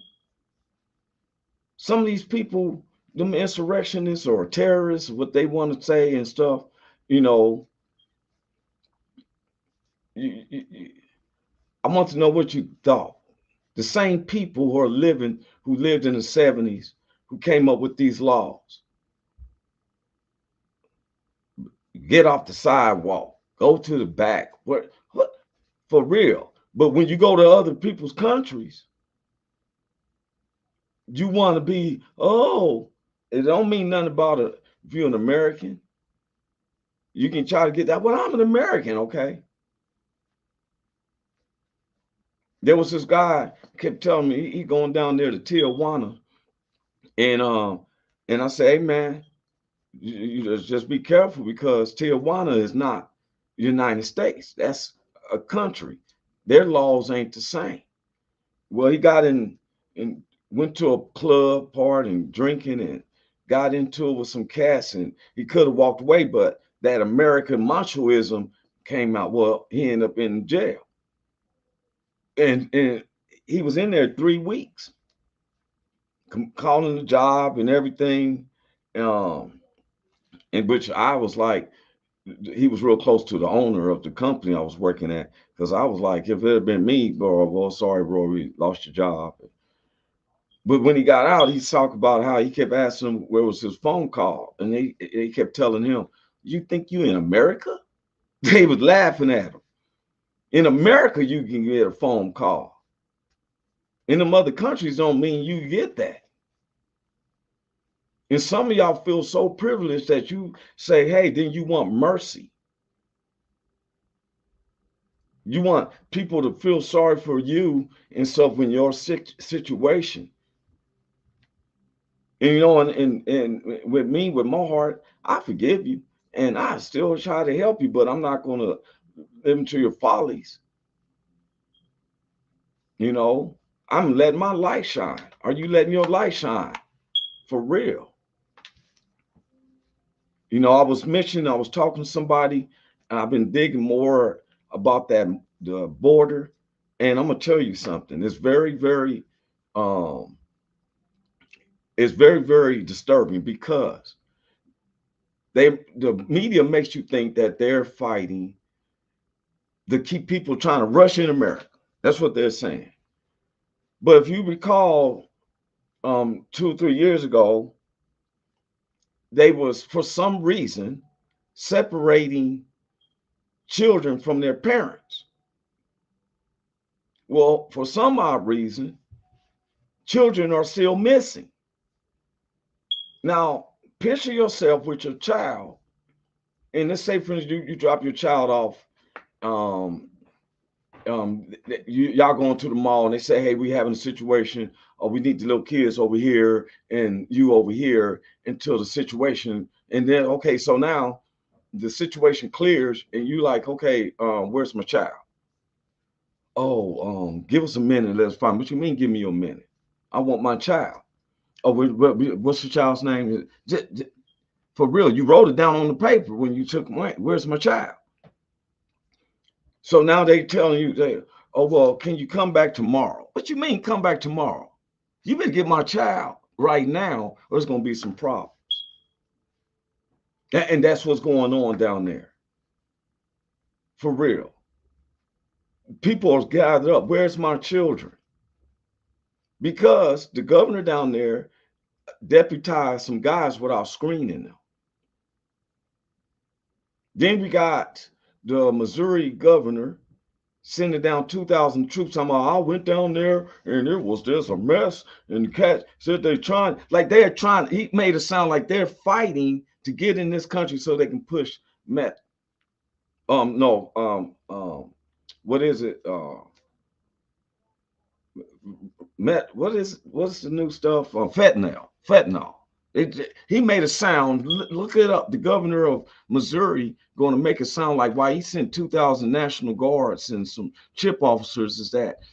Some of these people, them insurrectionists or terrorists, what they want to say and stuff, I want to know what you thought. The same people who lived in the 70s, who came up with these laws. Get off the sidewalk. Go to the back. What for real? But when you go to other people's countries, you want to be, oh, it don't mean nothing about it. If you're an American, you can try to get that. Well, I'm an American, okay? There was this guy kept telling me he going down there to Tijuana, and I say, hey man, you just be careful because Tijuana is not the United States. That's a country. Their laws ain't the same. Well, he got in and went to a club party and drinking and got into it with some cats, and he could have walked away, but that American machoism came out. Well, he ended up in jail, and he was in there 3 weeks, calling the job and everything. Um, in which I was like, he was real close to the owner of the company I was working at, because I was like, if it had been me, bro, well, sorry, bro, we lost your job. But when he got out, he talked about how he kept asking him where was his phone call, and they kept telling him, "You think you in America?" They was laughing at him. In America, you can get a phone call. In them other countries, don't mean you get that. And some of y'all feel so privileged that you say, "Hey," then you want mercy. You want people to feel sorry for you and stuff in your situation. And you know, and with me, with my heart, I forgive you, and I still try to help you, but I'm not gonna live into your follies. You know, I'm letting my light shine. Are you letting your light shine for real? You know, I was talking to somebody, and I've been digging more about that the border, and I'm gonna tell you something. Um, it's very disturbing because the media makes you think that they're fighting to keep people trying to rush in America. That's what they're saying. But if you recall, 2 or 3 years ago, they was for some reason separating children from their parents. Well, for some odd reason, children are still missing. Now, picture yourself with your child, and let's say, for instance, you drop your child off. Um, y'all going to the mall, and they say, "Hey, we having a situation, or we need the little kids over here, and you over here until the situation." And then, okay, so now the situation clears, and you like, "Okay, where's my child?" "Oh, give us a minute, let's find." "What you mean, give me your minute? I want my child." "Oh, what's your child's name?" For real, you wrote it down on the paper when you took my. Where's my child? So now they telling you, "Oh well, can you come back tomorrow?" "What you mean, come back tomorrow? You better get my child right now, or there's gonna be some problems." And that's what's going on down there. For real. People are gathered up. Where's my children? Because the governor down there deputized some guys without screening them. Then we got the Missouri governor sending down 2,000 troops. I went down there and it was just a mess. And the cats said they're trying. He made it sound like they're fighting to get in this country so they can push meth. No, what is it? What's the new stuff? Fentanyl. He made it sound. Look it up. The governor of Missouri going to make it sound like why he sent 2,000 National Guards and some chip officers is that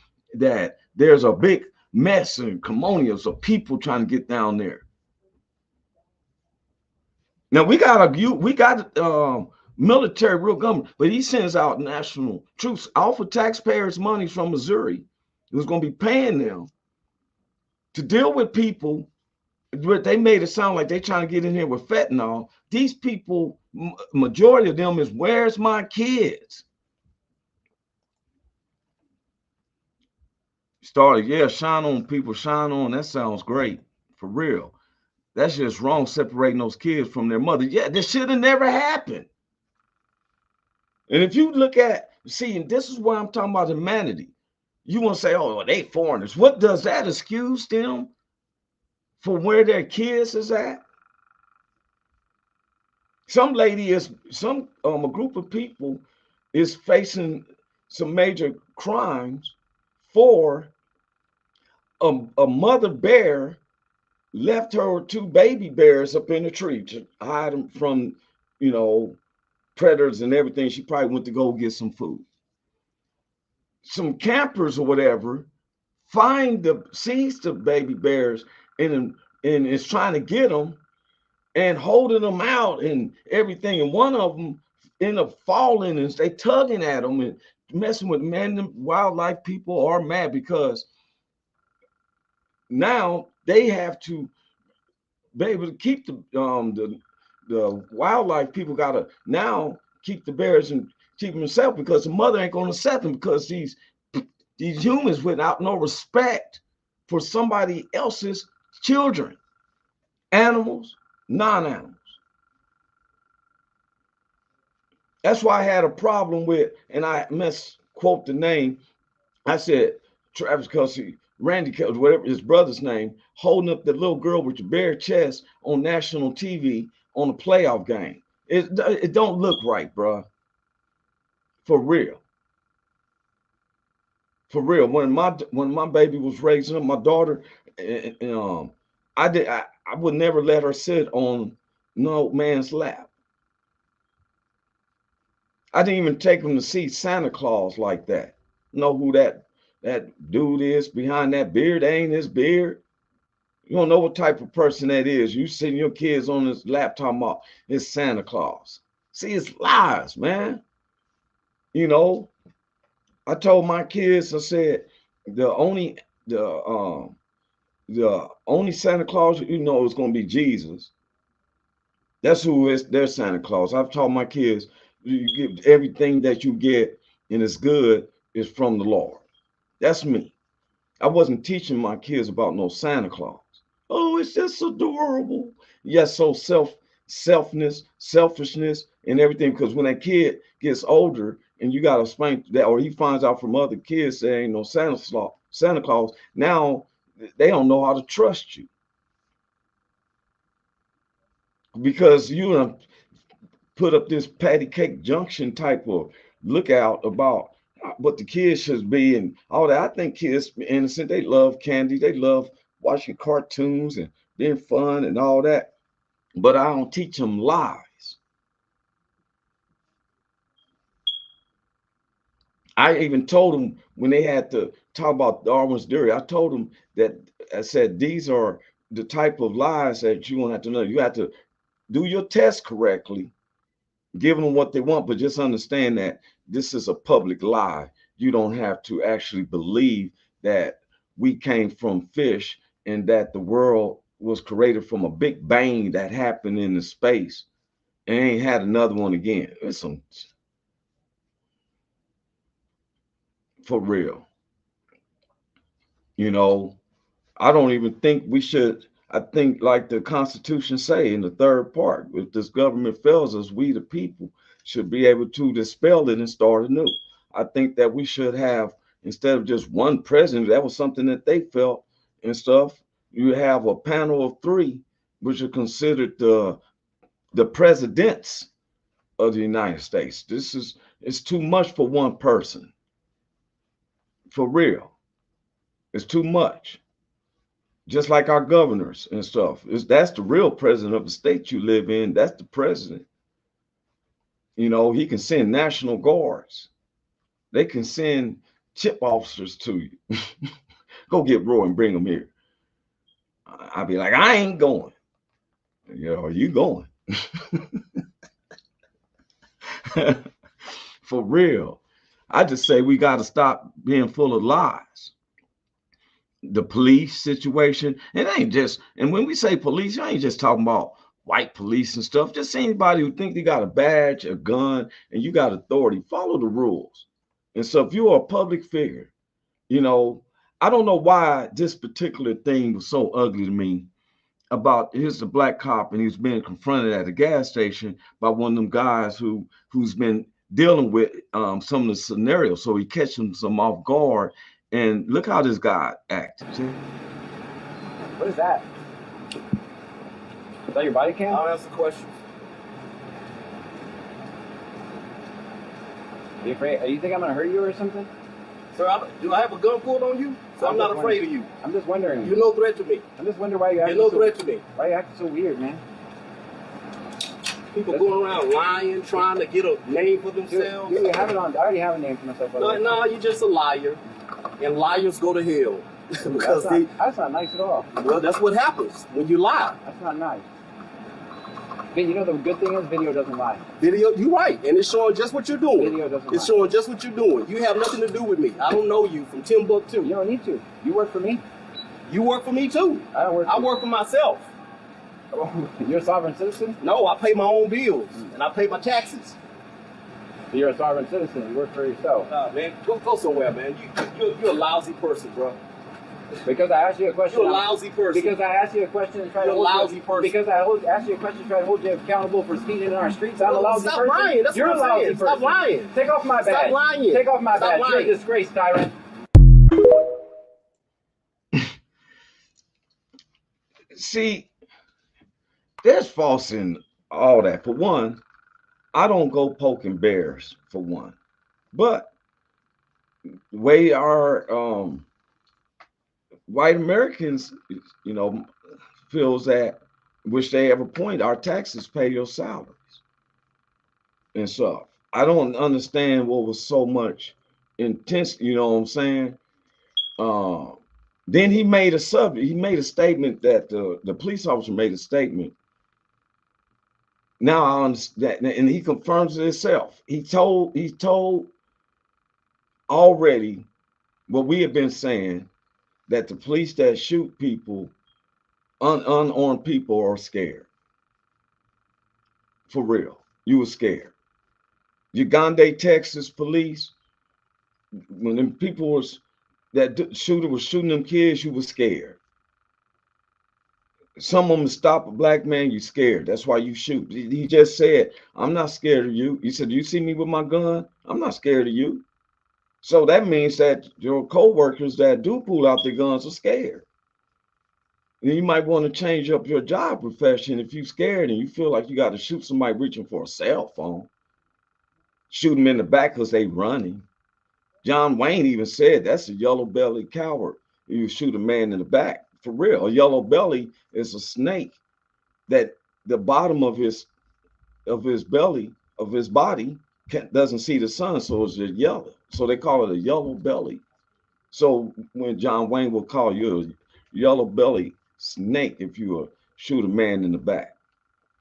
there's a big mess and commotion of people trying to get down there. Now we got military, real government, but he sends out national troops all for taxpayers' money from Missouri. Who's going to be paying them to deal with people. But they made it sound like they're trying to get in here with fentanyl. These people, majority of them is, where's my kids? Started, yeah, shine on people, shine on. That sounds great, for real. That's just wrong, separating those kids from their mother. Yeah, this should have never happened. And if you look at, see, and this is why I'm talking about humanity. You want to say, oh, they foreigners. What does that excuse them from where their kids is at? Some lady is a group of people is facing some major crimes for a mother bear left her two baby bears up in a tree to hide them from, you know, predators and everything. She probably went to go get some food. Some campers or whatever sees the baby bears and is trying to get them and holding them out and everything. And one of them end up falling and they tugging at them and messing with man. Wildlife people are mad because now they have to be able to keep the wildlife people gotta now keep the bears and keep them themselves because the mother ain't gonna accept them because these humans without no respect for somebody else's children, animals, non-animals. That's why I had a problem with, and I misquote the name. I said Travis Kelce, Randy Kelce, whatever his brother's name, holding up the little girl with the bare chest on national TV on a playoff game. It don't look right, bro. For real. For real. When my baby was raising up, my daughter, I would never let her sit on no man's lap. I didn't even take him to see Santa Claus like that. Know who that dude is behind that beard? That ain't his beard. You don't know what type of person that is. You sitting your kids on this laptop about it's Santa Claus. See, it's lies, man. You know, I told my kids, I said, the only Santa Claus you know is gonna be Jesus. That's who is their Santa Claus. I've taught my kids, you give everything that you get and it's good is from the Lord. That's me. I wasn't teaching my kids about no Santa Claus. Oh, it's just adorable. Yes, so selfishness, and everything. Because when that kid gets older and you gotta explain that, or he finds out from other kids there ain't no Santa Claus, now they don't know how to trust you. Because you put up this patty cake junction type of lookout about what the kids should be and all that. I think kids innocent. They love candy. They love watching cartoons and being fun and all that. But I don't teach them lies. I even told them when they had to talk about Darwin's theory, I told them that I said these are the type of lies that you're gonna have to know. You have to do your test correctly, give them what they want, but just understand that this is a public lie. You don't have to actually believe that we came from fish and that the world was created from a big bang that happened in the space and ain't had another one again. It's some for real. You know, I don't even think we should. I think, like the Constitution say in the third part, if this government fails us, we the people should be able to dispel it and start anew. I think that we should have, instead of just one president, that was something that they felt and stuff. You have a panel of three, which are considered the presidents of the United States. It's too much for one person. For real, it's too much. Just like our governors and stuff. That's the real president of the state you live in. That's the president. You know, he can send National Guards. They can send chip officers to you. Go get Roy and bring him here. I'll be like, I ain't going. You know, are you going? For real. I just say we got to stop being full of lies. The police situation, and it ain't just, and when we say police, I ain't just talking about white police and stuff. Just anybody who think they got a badge, a gun, and you got authority, follow the rules. And so if you're a public figure, you know, I don't know why this particular thing was so ugly to me about here's a black cop and he's being confronted at a gas station by one of them guys who's been dealing with some of the scenarios. So he catching some off guard. And look how this guy acted. See? What is that? Is that your body cam? I'll answer questions. You afraid? You think I'm gonna hurt you or something? Sir, do I have a gun pulled on you? So I'm not afraid of you. I'm just wondering. You're no threat to me. I'm just wondering why you acting You're no threat to me. Why you acting so weird, man? People going around lying, trying to get a name for themselves. You have it on. I already have a name for myself. No, you're just a liar. And liars go to hell. Because that's not nice at all. Well, that's what happens when you lie. That's not nice. But you know the good thing is video doesn't lie. Video, you're right, and it's showing just what you're doing. Video doesn't It's lie. showing just what you're doing. You have nothing to do with me. I don't know you from Timbuktu. You don't need to. You work for me. You work for me too. I don't work. I work for myself. You're a sovereign citizen? No, I pay my own bills and I pay my taxes. So you're a sovereign citizen. You work for yourself. Nah, man, go somewhere, man. You're a lousy person, bro. Because I asked you a question. You're a lousy person. Because I asked you a question and tried You're to a hold lousy you. person. Because asked you a question and tried to hold you accountable for speeding in our streets. I'm a lousy Stop person. lying. That's You're what a I'm lousy saying. person. Stop lying. Take off my badge. Stop lying. Take off my Stop badge. lying. You're a disgrace, tyrant. See, there's false in all that. For one, I don't go poking bears, for one. But the way our white Americans, feels that, which they have a point, our taxes pay your salaries and stuff. I don't understand what was so much intense, you know what I'm saying? Then he made a statement that the police officer made a statement. Now I understand, and he confirms it himself. He told already what we have been saying, that the police that shoot people, unarmed people, are scared. For real, you were scared. Uganda, Texas police, when them people shooter was shooting them kids, you were scared. Some of them stop a black man, you scared. That's why you shoot. He just said, I'm not scared of you. He said, you see me with my gun? I'm not scared of you. So that means that your co-workers that do pull out their guns are scared. And you might want to change up your job profession if you're scared and you feel like you got to shoot somebody reaching for a cell phone. Shoot them in the back because they running. John Wayne even said that's a yellow-bellied coward. You shoot a man in the back. For real, a yellow belly is a snake that the bottom of his belly, of his body, doesn't see the sun, so it's just yellow. So they call it a yellow belly. So when John Wayne will call you a yellow belly snake if you shoot a man in the back.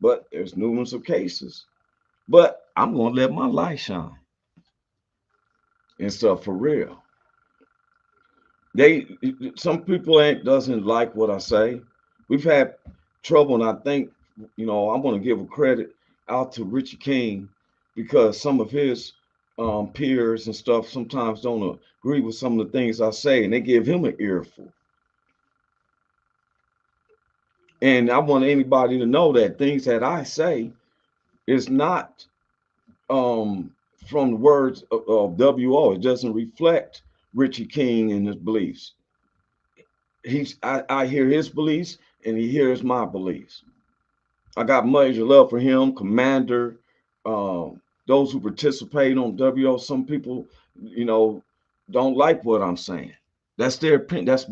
But there's numerous of cases. But I'm gonna let my light shine and stuff, for real. Some people doesn't like what I say. We've had trouble, and I think I'm gonna give a credit out to Richie King, because some of his peers and stuff sometimes don't agree with some of the things I say, and they give him an earful. And I want anybody to know that things that I say is not from the words of WO. It doesn't reflect Richie King and his beliefs. I hear his beliefs and he hears my beliefs. I got major love for him, Commander, those who participate on WO. Some people, don't like what I'm saying. That's their opinion. That's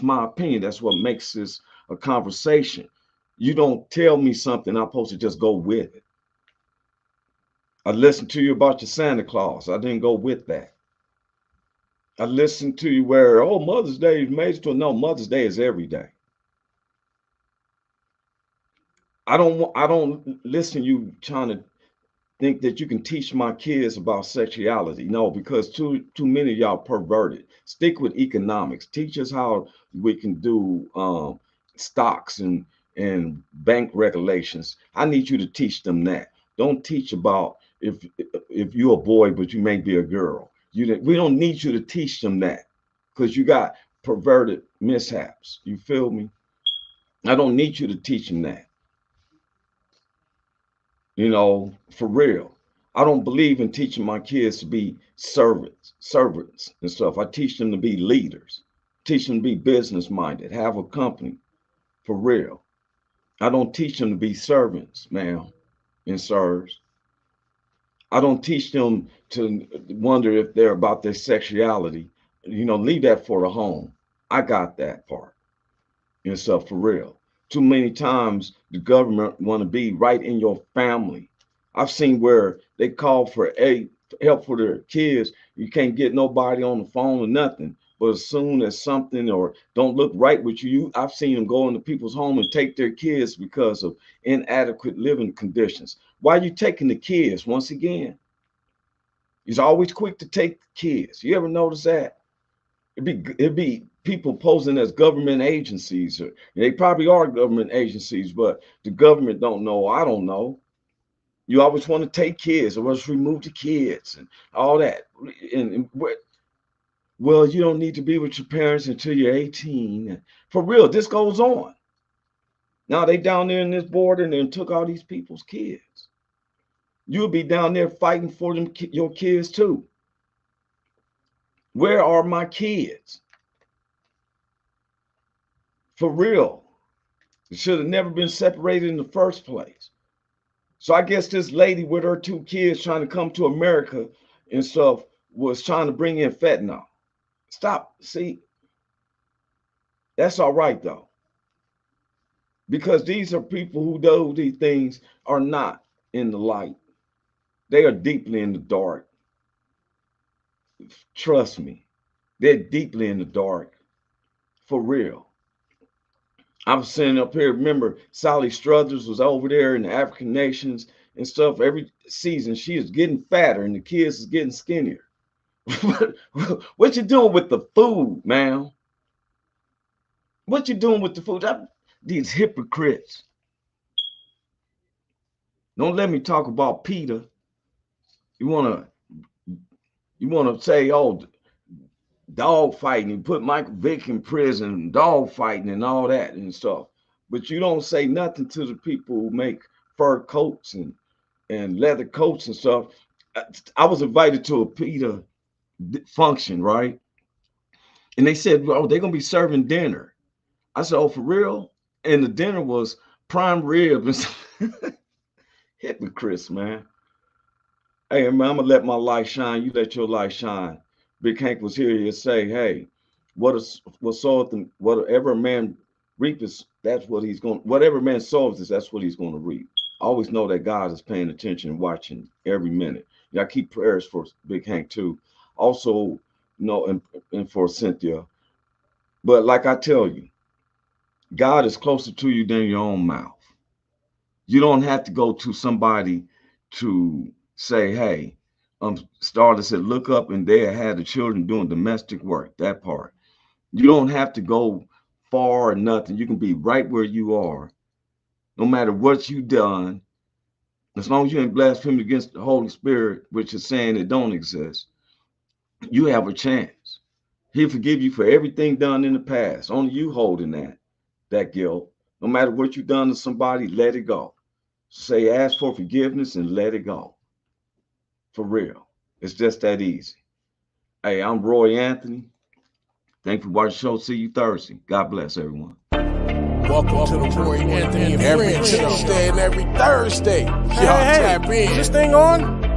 my opinion. That's what makes this a conversation. You don't tell me something, I'm supposed to just go with it. I listened to you about your Santa Claus. I didn't go with that. I listened to you where, Mother's Day is major. No, Mother's Day is every day. I don't listen to you trying to think that you can teach my kids about sexuality. No, because too many of y'all perverted. Stick with economics. Teach us how we can do stocks and bank regulations. I need you to teach them that. Don't teach about if you're a boy but you may be a girl. We don't need you to teach them that, because you got perverted mishaps. You feel me? I don't need you to teach them that. For real. I don't believe in teaching my kids to be servants and stuff. I teach them to be leaders, teach them to be business minded, have a company for real. I don't teach them to be servants, ma'am and sirs. I don't teach them to wonder if they're about their sexuality. Leave that for the home. I got that part and stuff for real. Too many times the government want to be right in your family. I've seen where they call for help for their kids. You can't get nobody on the phone or nothing. But as soon as something or don't look right with you, I've seen them go into people's home and take their kids because of inadequate living conditions. Why are you taking the kids? Once again, he's always quick to take the kids. You ever notice that? It'd be people posing as government agencies. Or they probably are government agencies, but the government don't know. I don't know. You always want to take kids or else remove the kids and all that. Well, you don't need to be with your parents until you're 18. For real, this goes on. Now they down there in this border and then took all these people's kids. You'll be down there fighting for them, your kids too. Where are my kids? For real. It should have never been separated in the first place. So I guess this lady with her 2 kids trying to come to America and stuff was trying to bring in fentanyl. Stop. See, that's all right though. Because these are people who do these things are not in the light. They are deeply in the dark. Trust me, they're deeply in the dark. For real. I was sitting up here, remember Sally Struthers was over there in the African nations and stuff. Every season she is getting fatter and the kids is getting skinnier. What you doing with the food, man? What you doing with the food? These hypocrites. Don't let me talk about Peter. You wanna say, oh, dog fighting, you put Michael Vick in prison, dog fighting and all that and stuff. But you don't say nothing to the people who make fur coats and leather coats and stuff. I was invited to a Peter function, right? And they said, oh, they're gonna be serving dinner. I said, oh, for real? And the dinner was prime rib and hypocrites, man. Hey, man, I'm gonna let my light shine. You let your light shine. Big Hank was here. He'd say, hey, whatever a man reaps, that's what he's going. Whatever man sows, that's what he's going to reap. Always know that God is paying attention and watching every minute. Yeah, I keep prayers for Big Hank too. Also, and for Cynthia. But like I tell you, God is closer to you than your own mouth. You don't have to go to somebody to say, hey, Starter said, look up, and they had the children doing domestic work, that part. You don't have to go far or nothing. You can be right where you are, no matter what you've done. As long as you ain't blaspheming against the Holy Spirit, which is saying it don't exist, you have a chance. He'll forgive you for everything done in the past. Only you holding that guilt. No matter what you've done to somebody, let it go. Say, ask for forgiveness and let it go. For real. It's just that easy. Hey, I'm Roy Anthony. Thank you for watching the show. See you Thursday. God bless everyone. Welcome to the Roy Anthony and every Tuesday and every Thursday. Y'all tap in. Is this thing on?